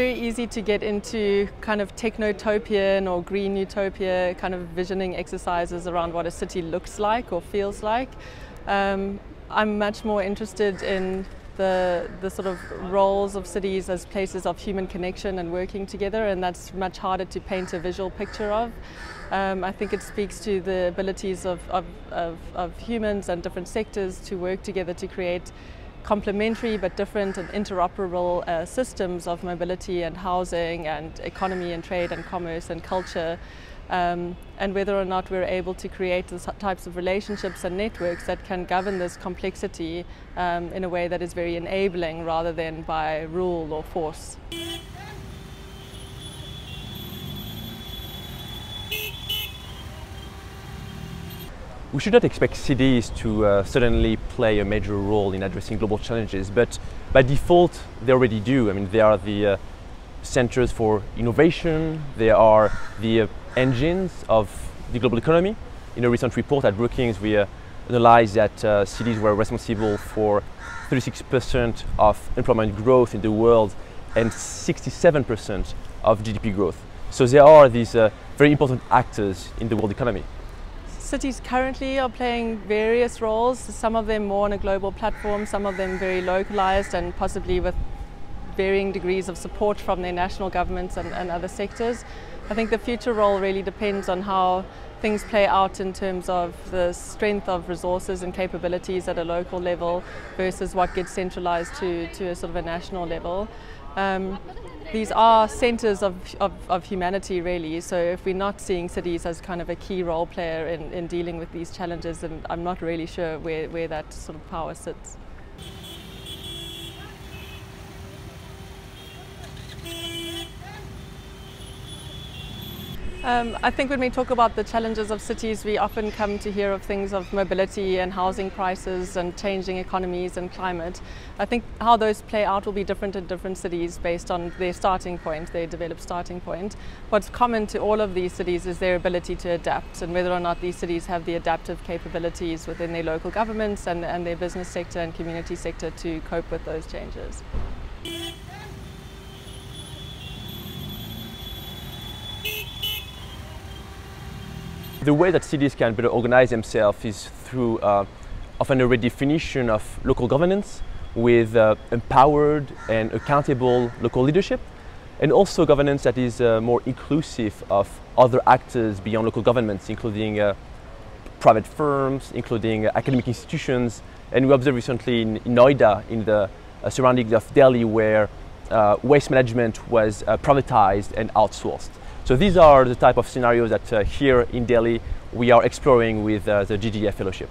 very easy to get into kind of technotopian or green utopia kind of visioning exercises around what a city looks like or feels like. I'm much more interested in the sort of roles of cities as places of human connection and working together, and that's much harder to paint a visual picture of. I think it speaks to the abilities of humans and different sectors to work together to create complementary but different and interoperable systems of mobility and housing and economy and trade and commerce and culture, and whether or not we're able to create the types of relationships and networks that can govern this complexity in a way that is very enabling rather than by rule or force. We should not expect cities to suddenly play a major role in addressing global challenges, but by default they already do. I mean, they are the centers for innovation, they are the engines of the global economy. In a recent report at Brookings, we analyzed that cities were responsible for 36% of employment growth in the world and 67% of GDP growth. So they are these very important actors in the world economy. Cities currently are playing various roles, some of them more on a global platform, some of them very localized and possibly with varying degrees of support from their national governments and other sectors. I think the future role really depends on how things play out in terms of the strength of resources and capabilities at a local level versus what gets centralized to a sort of a national level. These are centers of humanity, really, so if we're not seeing cities as kind of a key role player in dealing with these challenges, then I'm not really sure where that sort of power sits. I think when we talk about the challenges of cities, we often come to hear of things of mobility and housing prices and changing economies and climate. I think how those play out will be different in different cities based on their starting point, their developed starting point. What's common to all of these cities is their ability to adapt, and whether or not these cities have the adaptive capabilities within their local governments and their business sector and community sector to cope with those changes. The way that cities can better organize themselves is through often a redefinition of local governance with empowered and accountable local leadership, and also governance that is more inclusive of other actors beyond local governments, including private firms, including academic institutions. And we observed recently in Noida, in the surroundings of Delhi, where waste management was privatized and outsourced. So these are the type of scenarios that here in Delhi we are exploring with the GGF Fellowship.